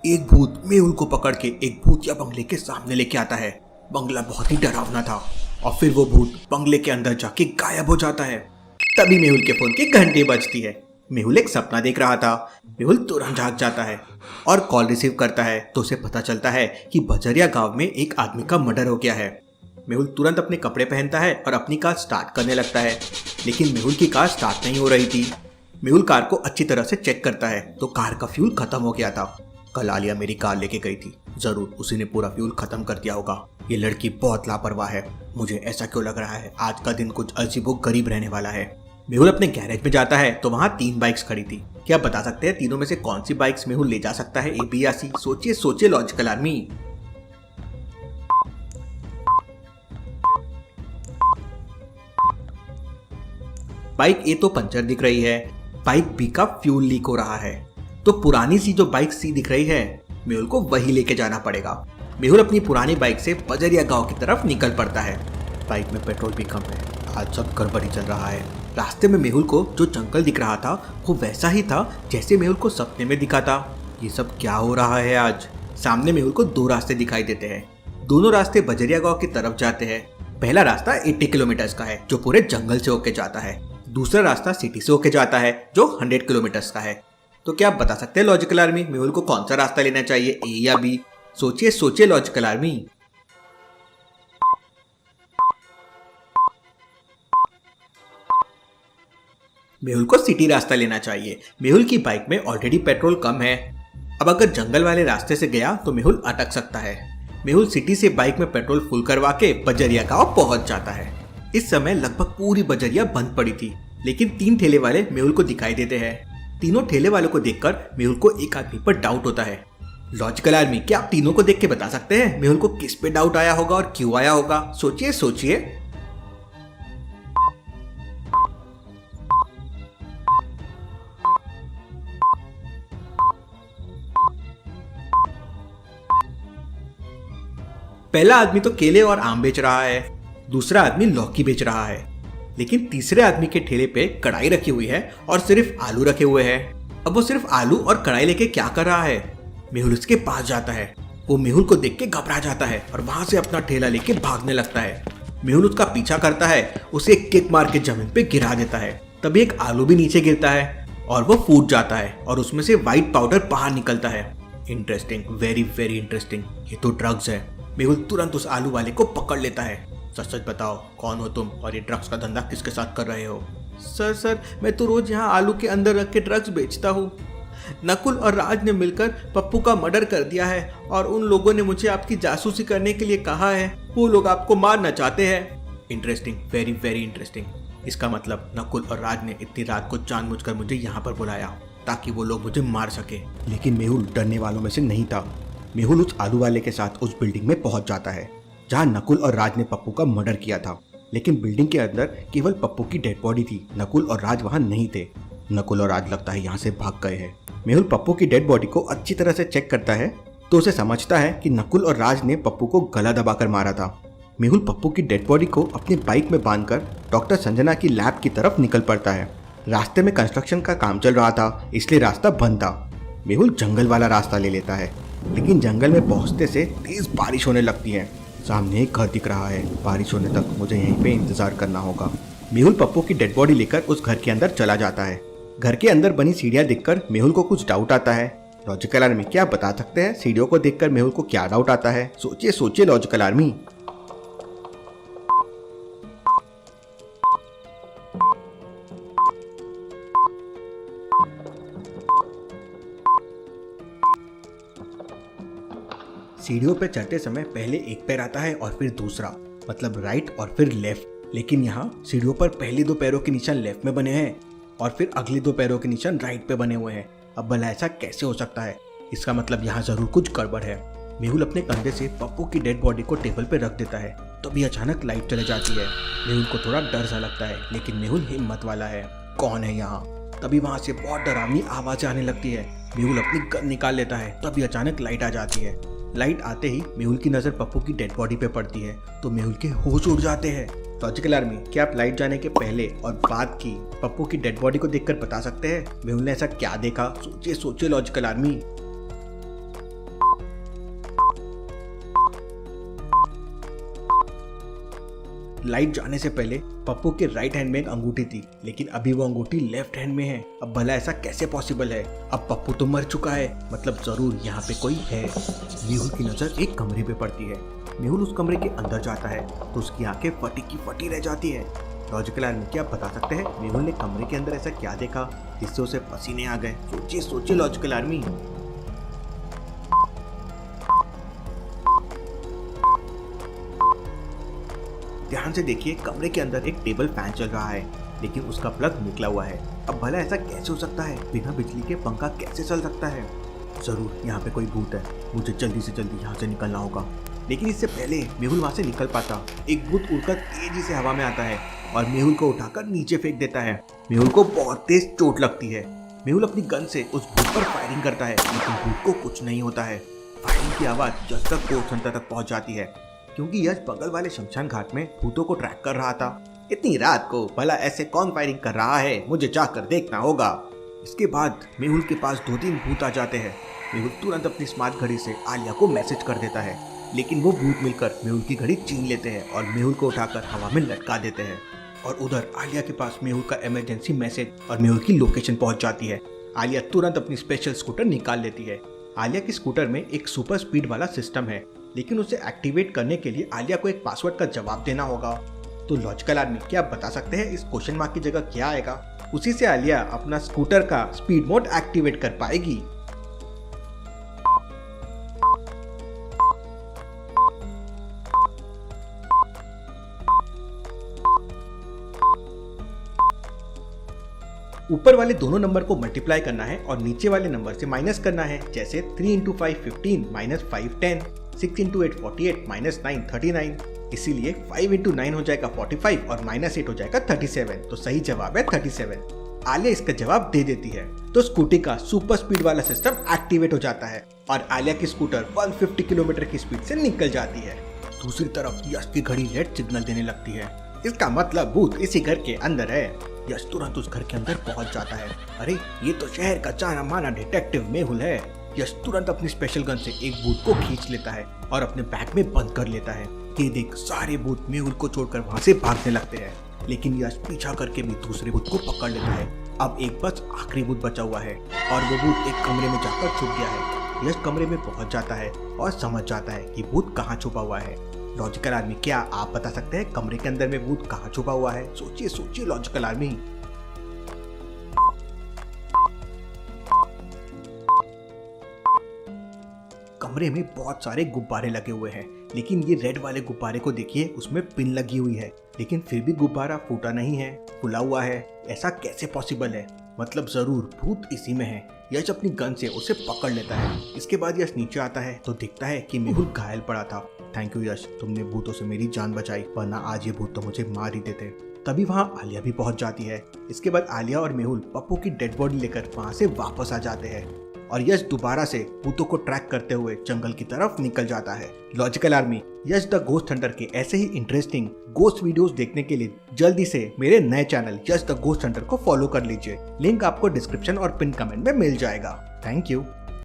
एक भूत मेहुल को पकड़ के एक भूतिया बंगले के सामने लेके आता है। बंगला बहुत ही डरावना था और फिर वो भूत बंगले के अंदर जाके गायब हो जाता है। तभी मेहुल के फोन की घंटी बजती है। मेहुल एक सपना देख रहा था। मेहुल तुरंत जाग जाता है और कॉल रिसीव करता है तो उसे पता चलता है कि बजरिया गांव में एक आदमी का मर्डर हो गया है। मेहुल तुरंत अपने कपड़े पहनता है और अपनी कार स्टार्ट करने लगता है, लेकिन मेहुल की कार स्टार्ट नहीं हो रही थी। मेहुल कार को अच्छी तरह से चेक करता है तो कार का फ्यूल खत्म हो गया था। कल आलिया मेरी कार लेके गई थी, जरूर उसी ने पूरा फ्यूल खत्म कर दिया होगा। ये लड़की बहुत लापरवाह है। मुझे ऐसा क्यों लग रहा है आज का दिन कुछ अजीबो गरीब रहने वाला है। मेहुल अपने गैरेज में जाता है तो वहाँ 3 बाइक्स खड़ी थी। क्या आप बता सकते हैं तीनों में से कौन सी बाइक्स मेहुल ले जा सकता है, ए बी या सी? सोचिए सोचिए लॉजिकल आर्मी। बाइक ए तो पंचर दिख रही है, बाइक बी का फ्यूल लीक हो रहा है, तो पुरानी सी जो बाइक सी दिख रही है मेहुल को वही लेके जाना पड़ेगा। मेहुल अपनी पुरानी बाइक से बजरिया गांव की तरफ निकल पड़ता है। बाइक में पेट्रोल भी कम है, आज सब गड़बड़ी चल रहा है। रास्ते में मेहुल को जो जंगल दिख रहा था वो वैसा ही था जैसे मेहुल को सपने में दिखा था। ये सब क्या हो रहा है आज? सामने मेहुल को 2 रास्ते दिखाई देते हैं। दोनों रास्ते बजरिया गांव की तरफ जाते हैं। पहला रास्ता 80 किलोमीटर का है जो पूरे जंगल से होके जाता है। दूसरा रास्ता सिटी से होके जाता है जो 100 किलोमीटर का है। तो क्या आप बता सकते हैं लॉजिकल आर्मी मेहुल को कौन सा रास्ता लेना चाहिए, ए या बी? सोचिए सोचिए लॉजिकल आर्मी। मेहुल को सिटी रास्ता लेना चाहिए। मेहुल की बाइक में ऑलरेडी पेट्रोल कम है। अब अगर जंगल वाले रास्ते से गया तो मेहुल अटक सकता है। मेहुल सिटी से बाइक में पेट्रोल फुल करवा के बजरिया गांव पहुंच जाता है। इस समय लगभग पूरी बजरिया बंद पड़ी थी, लेकिन 3 ठेले वाले मेहुल को दिखाई देते हैं। तीनों ठेले वालों को देखकर मेहुल को एक आदमी पर डाउट होता है। लॉजिकल आर्मी, क्या आप तीनों को देख के बता सकते हैं मेहुल को किस पे डाउट आया होगा और क्यों आया होगा? सोचिए सोचिए। पहला आदमी तो केले और आम बेच रहा है, दूसरा आदमी लौकी बेच रहा है, लेकिन तीसरे आदमी के ठेले पे कढ़ाई रखी हुई है और सिर्फ आलू रखे हुए हैं। अब वो सिर्फ आलू और कढ़ाई लेके क्या कर रहा है? मेहुल उसके पास जाता है। वो मेहुल को देख के घबरा जाता है और वहां से अपना ठेला लेके भागने लगता है। मेहुल उसका पीछा करता है, उसे एक किक मार के जमीन पे गिरा देता है। तभी एक आलू भी नीचे गिरता है और वो फूट जाता है और उसमें से व्हाइट पाउडर बाहर निकलता है। Interesting, very very interesting. ये तो ड्रग्स है। मेहुल तुरंत उस आलू वाले को पकड़ लेता है। सच सच बताओ, कौन हो तुम और ये ड्रग्स का धंधा किसके साथ कर रहे हो? सर मैं तो रोज यहाँ आलू के अंदर रख के ड्रग्स बेचता हूँ। नकुल और राज ने मिलकर पप्पू का मर्डर कर दिया है और उन लोगों ने मुझे आपकी जासूसी करने के लिए कहा है। वो लोग आपको मारना चाहते हैं। Interesting, very very interesting. इसका मतलब नकुल और राज ने इतनी रात को जानबूझकर मुझे यहाँ पर बुलाया ताकि वो लोग मुझे मार सके। लेकिन मेहुल डरने वालों में से नहीं था। मेहुल उस आलू वाले के साथ उस बिल्डिंग में पहुंच जाता है जहां नकुल और राज ने पप्पू का मर्डर किया था। लेकिन बिल्डिंग के अंदर केवल पप्पू की डेड बॉडी थी। नकुल और राज वहां नहीं थे। नकुल और राज लगता है यहाँ से भाग गए हैं। मेहुल पप्पू की डेड बॉडी को अच्छी तरह से चेक करता है तो उसे समझता है कि नकुल और राज ने पप्पू को गला दबाकर मारा था। मेहुल पप्पू की डेड बॉडी को अपनी बाइक में बांधकर डॉक्टर संजना की लैब की तरफ निकल पड़ता है। रास्ते में कंस्ट्रक्शन का काम चल रहा था, इसलिए रास्ता बंद था। मेहुल जंगल वाला रास्ता ले लेता है, लेकिन जंगल में पहुंचते से तेज बारिश होने लगती है। सामने एक घर दिख रहा है। बारिश होने तक मुझे यहीं पे इंतजार करना होगा। मेहुल पप्पू की डेड बॉडी लेकर उस घर के अंदर चला जाता है। घर के अंदर बनी सीढ़ियां देखकर मेहुल को कुछ डाउट आता है। लॉजिकल आर्मी, क्या आप बता सकते हैं सीढ़ियों को देखकर मेहुल को क्या डाउट आता है? सोचिए सोचिए लॉजिकल आर्मी। सीढ़ियों पर चढ़ते समय पहले एक पैर आता है और फिर दूसरा, मतलब राइट और फिर लेफ्ट। लेकिन यहाँ सीढ़ियों पर पहले 2 पैरों के निशान लेफ्ट में बने हैं और फिर अगले 2 पैरों के निशान राइट पे बने हुए हैं। अब भला ऐसा कैसे हो सकता है? इसका मतलब यहाँ जरूर कुछ गड़बड़ है। मेहुल अपने कंधे से पप्पू की डेड बॉडी को टेबल पे रख देता है। तभी अचानक लाइट चले जाती है। मेहुल को थोड़ा डर सा लगता है, लेकिन मेहुल हिम्मत वाला है। कौन है यहाँ? तभी वहाँ से बहुत डरावनी आवाजें आने लगती है। मेहुल अपनी गन निकाल लेता है। तभी अचानक लाइट आ जाती है। लाइट आते ही मेहुल की नजर पप्पू की डेड बॉडी पे पड़ती है तो मेहुल के होश उड़ जाते हैं। लॉजिकल आर्मी, क्या आप लाइट जाने के पहले और बाद की पप्पू की डेड बॉडी को देखकर बता सकते हैं मेहुल ने ऐसा क्या देखा? सोचिए सोचिए लॉजिकल आर्मी। लाइट जाने से पहले पप्पू के राइट हैंड में एक अंगूठी थी, लेकिन अभी वो अंगूठी लेफ्ट हैंड में है। अब भला ऐसा कैसे पॉसिबल है? अब पप्पू तो मर चुका है, मतलब जरूर यहाँ पे कोई है। मेहुल की नजर एक कमरे पे पड़ती है। मेहुल उस कमरे के अंदर जाता है तो उसकी आंखें फटी की फटी रह जाती है। लॉजिकल आर्मी, क्या आप बता सकते हैं मेहुल ने कमरे के अंदर ऐसा क्या देखा जिससे उसे पसीने आ गए? सोचिए सोचिए लॉजिकल आर्मी। ध्यान से देखिए, कमरे के अंदर एक टेबल फैन चल रहा है, लेकिन उसका प्लग निकला हुआ है। अब भला ऐसा कैसे हो सकता है? बिना बिजली के पंखा कैसे चल सकता है? जरूर यहाँ पे कोई भूत है, मुझे जल्दी से जल्दी यहाँ से निकलना होगा। लेकिन इससे पहले मेहुल वहाँ से निकल पाता, एक भूत उड़कर तेजी से हवा में आता है और मेहुल को उठाकर नीचे फेंक देता है। मेहुल को बहुत तेज चोट लगती है। मेहुल अपनी गन से उस भूत पर फायरिंग करता है, लेकिन भूत को कुछ नहीं होता है। फायरिंग की आवाज जज तक गोश्त हंटर तक पहुंच जाती है, क्योंकि यश बगल वाले शमशान घाट में भूतों को ट्रैक कर रहा था। इतनी रात को भला ऐसे कौन फायरिंग कर रहा है? मुझे जाकर देखना होगा। इसके बाद मेहुल के पास 2-3 भूत आ जाते हैं। मेहुल तुरंत अपनी स्मार्ट घड़ी से आलिया को मैसेज कर देता है, लेकिन वो भूत मिलकर मेहुल की घड़ी छीन लेते हैं और मेहुल को उठाकर हवा में लटका देते हैं। और उधर आलिया के पास मेहुल का इमरजेंसी मैसेज और मेहुल की लोकेशन पहुंच जाती है। आलिया तुरंत अपनी स्पेशल स्कूटर निकाल लेती है। आलिया की स्कूटर में एक सुपर स्पीड वाला सिस्टम है, लेकिन उसे एक्टिवेट करने के लिए आलिया को एक पासवर्ड का जवाब देना होगा। तो लॉजिकल आर्मी, क्या आप बता सकते हैं इस क्वेश्चन मार्क की जगह क्या आएगा? उसी से आलिया अपना स्कूटर का स्पीड मोड एक्टिवेट कर पाएगी। ऊपर वाले दोनों नंबर को मल्टीप्लाई करना है और नीचे वाले नंबर से माइनस करना है, जैसे 3 × 5 15 -5 10, 6 × 8 48 -9 39। इसीलिए 5 × 9 हो जाएगा 45 और -8 हो जाएगा 37। तो सही जवाब है 37। आलिया इसका जवाब दे देती है तो स्कूटी का सुपर स्पीड वाला सिस्टम एक्टिवेट हो जाता है और आलिया की स्कूटर 150 किलोमीटर की स्पीड से निकल जाती है। दूसरी तरफ यश की घड़ी रेड सिग्नल देने लगती है। इसका मतलब भूत इसी घर के अंदर है। यश तुरंत उस घर के अंदर पहुंच जाता है। अरे ये तो शहर का जाना माना डिटेक्टिव मेहुल है। यश तुरंत अपनी स्पेशल गन से एक भूत को खींच लेता है और अपने बैग में बंद कर लेता है। ये देख सारे भूत मेहुल को छोड़कर वहाँ से भागने लगते हैं, लेकिन यश पीछा करके भी दूसरे भूत को पकड़ लेता है। अब एक बस आखिरी भूत बचा हुआ है और वो भूत एक कमरे में जाकर छुप गया है। यश कमरे में पहुंच जाता है और समझ जाता है कि भूत कहाँ छुपा हुआ है। लॉजिकल आर्मी, क्या आप बता सकते हैं कमरे के अंदर में भूत कहाँ छुपा हुआ है? सोचिए सोचिए लॉजिकल आर्मी। कमरे में बहुत सारे गुब्बारे लगे हुए हैं, लेकिन ये रेड वाले गुब्बारे को देखिए, उसमें पिन लगी हुई है, लेकिन फिर भी गुब्बारा फूटा नहीं है, खुला हुआ है। ऐसा कैसे पॉसिबल है? मतलब जरूर भूत इसी में है। यश अपनी गन से उसे पकड़ लेता है। इसके बाद यश नीचे आता है तो दिखता है कि मेहुल घायल पड़ा था। थैंक यू यश, तुमने भूतों से मेरी जान बचाई, वरना आज ये भूत तो मुझे मार ही देते। तभी वहाँ आलिया भी पहुंच जाती है। इसके बाद आलिया और मेहुल पप्पू की डेड बॉडी लेकर वहाँ से वापस आ जाते हैं और यश दोबारा से भूतों को ट्रैक करते हुए जंगल की तरफ निकल जाता है। Logical army, Yash the ghost Hunter के ऐसे ही इंटरेस्टिंग गोस्ट वीडियोस देखने के लिए जल्दी से मेरे नए channel Yash the ghost Hunter को फॉलो कर लीजिए। लिंक आपको डिस्क्रिप्शन और पिन कमेंट में मिल जाएगा। Thank you.